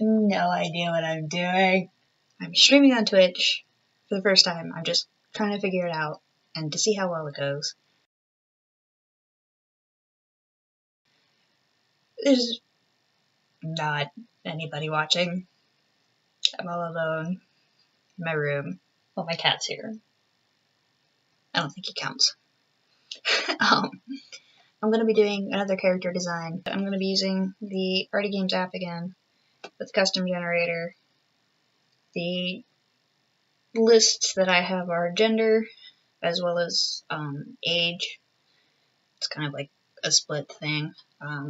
no idea what I'm doing. I'm streaming on Twitch for the first time. I'm just trying to figure it out and to see how well it goes. There's not anybody watching. I'm all alone in my room. Well, my cat's here. I don't think he counts. I'm going to be doing another character design. I'm going to be using the Arty Games app again with custom generator. The lists that I have are gender as well as age. It's kind of like a split thing.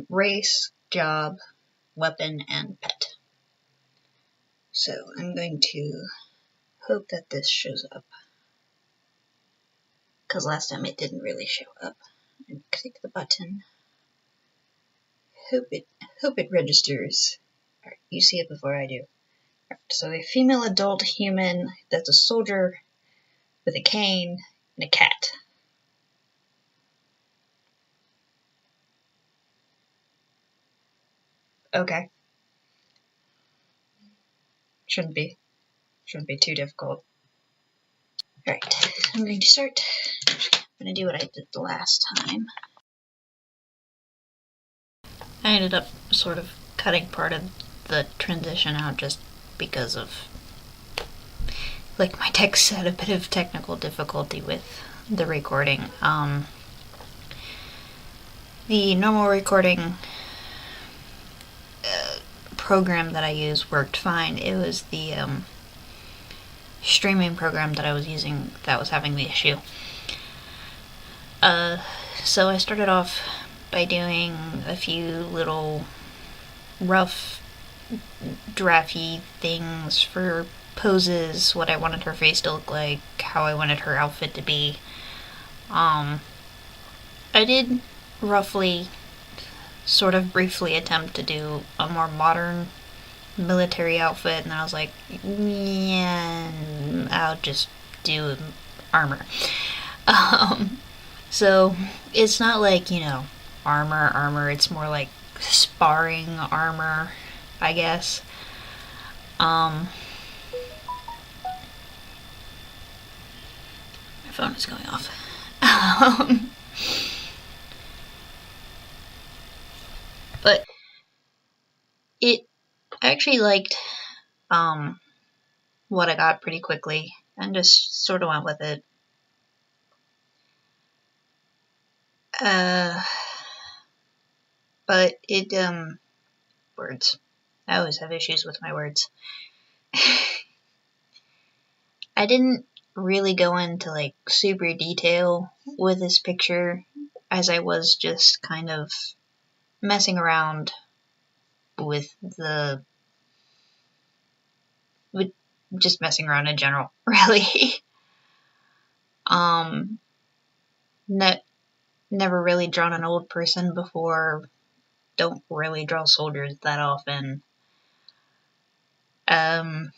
Race, job, weapon, and pet. So I'm going to hope that this shows up, because last time it didn't really show up. And click the button. Hope it registers. Alright, you see it before I do. Alright, so a female adult human that's a soldier with a cane and a cat. Okay. Shouldn't be too difficult. Alright, I'm going to start. I'm going to do what I did the last time. I ended up sort of cutting part of the transition out just because of, like, my text had a bit of technical difficulty with the recording. The normal recording program that I use worked fine. It was the streaming program that I was using that was having the issue. So I started off by doing a few little rough drafty things for poses, what I wanted her face to look like, how I wanted her outfit to be. I did roughly sort of briefly attempt to do a more modern military outfit, and I was like, yeah, I'll just do armor. So it's not like, armor, it's more like sparring armor, I guess. My phone is going off. But I actually liked what I got pretty quickly and just sort of went with it. But words. I always have issues with my words. I didn't really go into like super detail with this picture, as I was just kind of messing around with just messing around in general, really. Never really drawn an old person before. Don't really draw soldiers that often. And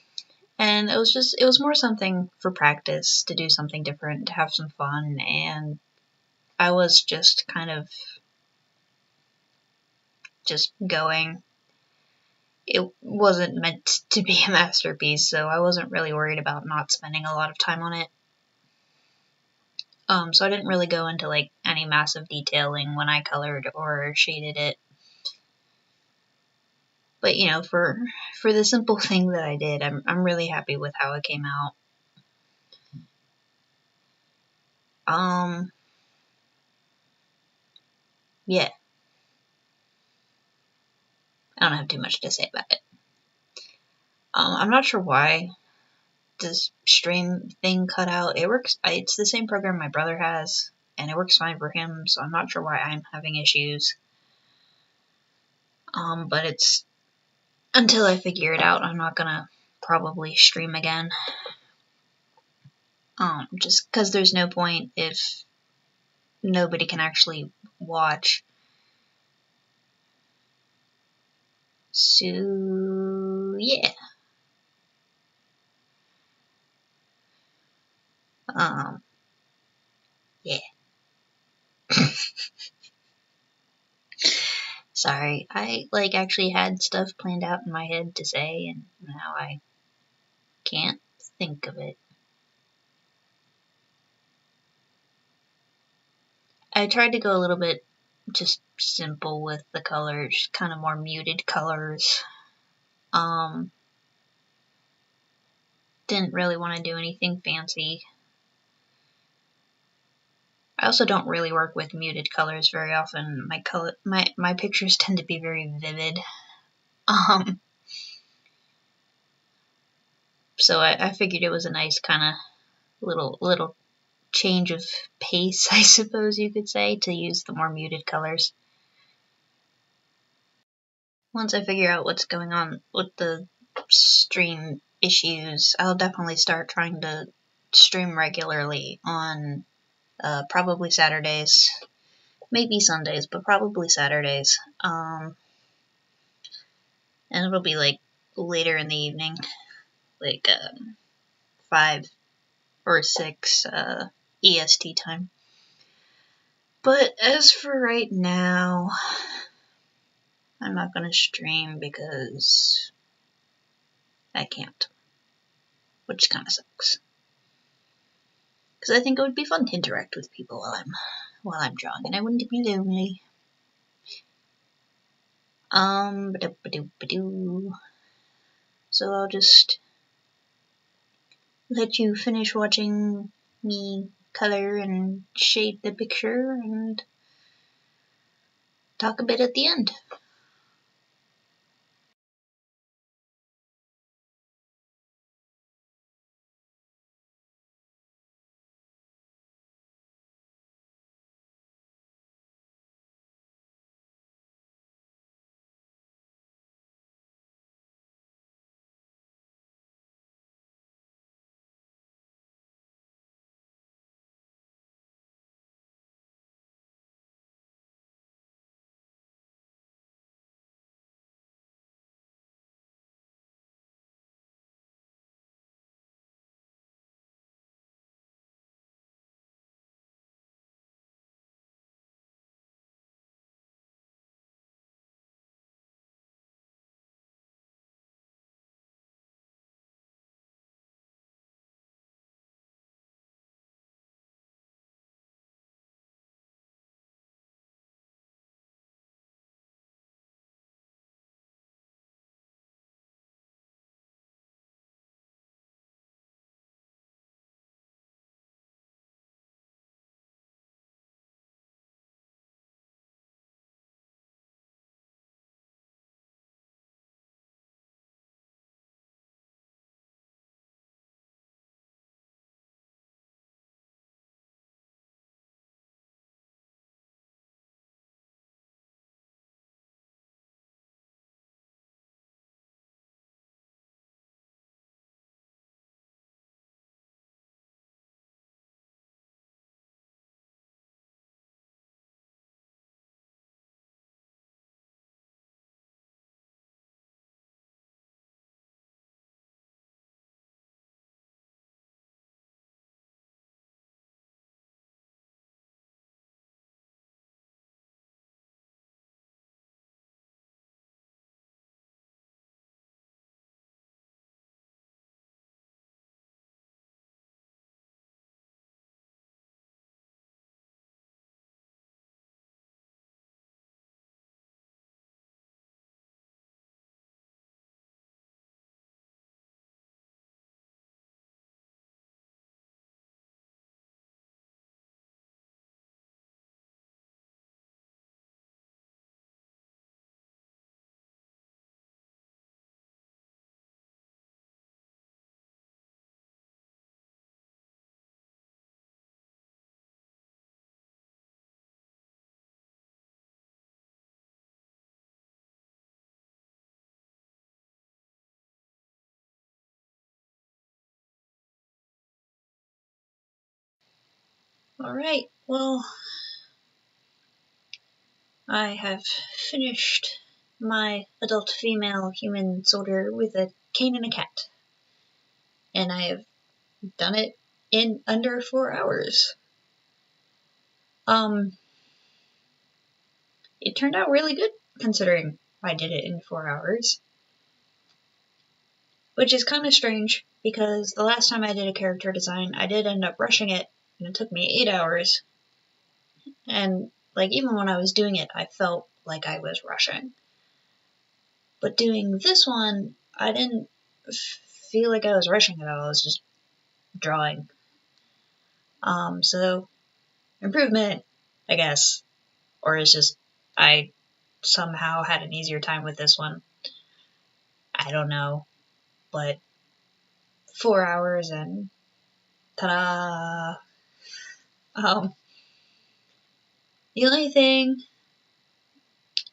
it was more something for practice, to do something different, to have some fun, and I was just kind of just going. It wasn't meant to be a masterpiece, so I wasn't really worried about not spending a lot of time on it. So I didn't really go into like any massive detailing when I colored or shaded it. But for the simple thing that I did, I'm really happy with how it came out. Yeah. I don't have too much to say about it. I'm not sure why this stream thing cut out. It works. It's the same program my brother has, and it works fine for him, so I'm not sure why I'm having issues. But it's, until I figure it out, I'm not gonna probably stream again. Just because there's no point if nobody can actually watch. So, yeah. Yeah. Sorry, I actually had stuff planned out in my head to say, and now I can't think of it. I tried to go a little bit just simple with the colors, kind of more muted colors. Didn't really want to do anything fancy. I also don't really work with muted colors very often. My pictures tend to be very vivid. So I figured it was a nice kind of little change of pace, I suppose you could say, to use the more muted colors. Once I figure out what's going on with the stream issues, I'll definitely start trying to stream regularly on probably Saturdays, maybe Sundays, but probably Saturdays. And it'll be later in the evening, 5 or 6 EST time. But as for right now, I'm not going to stream because I can't, which kind of sucks. Because I think it would be fun to interact with people while I'm drawing, and I wouldn't be lonely. So I'll just let you finish watching me color and shade the picture and talk a bit at the end. Alright, well, I have finished my adult female human soldier with a cane and a cat. And I have done it in under 4 hours. It turned out really good. considering I did it in 4 hours. Which is kind of strange, because the last time I did a character design, I did end up rushing it, and it took me 8 hours. And, like, even when I was doing it, I felt like I was rushing. But doing this one, I didn't feel like I was rushing at all. I was just drawing. So, improvement, I guess. Or it's just, I somehow had an easier time with this one. I don't know. But 4 hours and ta-da! The only thing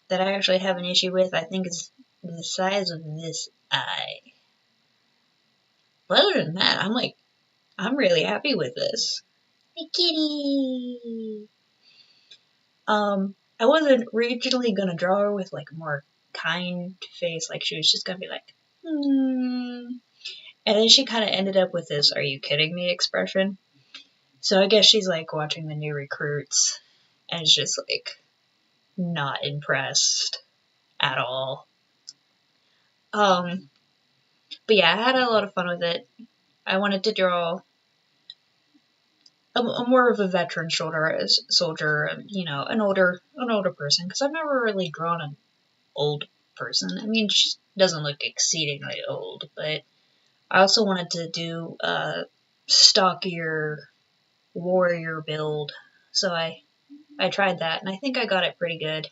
that I actually have an issue with, I think, is the size of this eye. But other than that, I'm really happy with this. Hey, kitty! I wasn't originally gonna draw her with, like, a more kind face, like, she was just gonna be like, And then she kind of ended up with this, "Are you kidding me?" expression. So I guess she's, like, watching the new recruits, and is just, like, not impressed at all. But yeah, I had a lot of fun with it. I wanted to draw a more of a veteran soldier, you know, an older person, because I've never really drawn an old person. I mean, she doesn't look exceedingly old, but I also wanted to do a stockier warrior build, so I tried that, and I think I got it pretty good.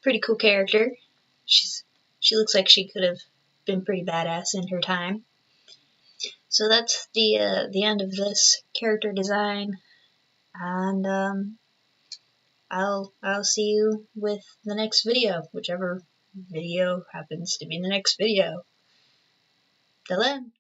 Pretty cool character. She looks like she could have been pretty badass in her time. So that's the end of this character design, and I'll see you with the next video, whichever video happens to be the next video. Till then.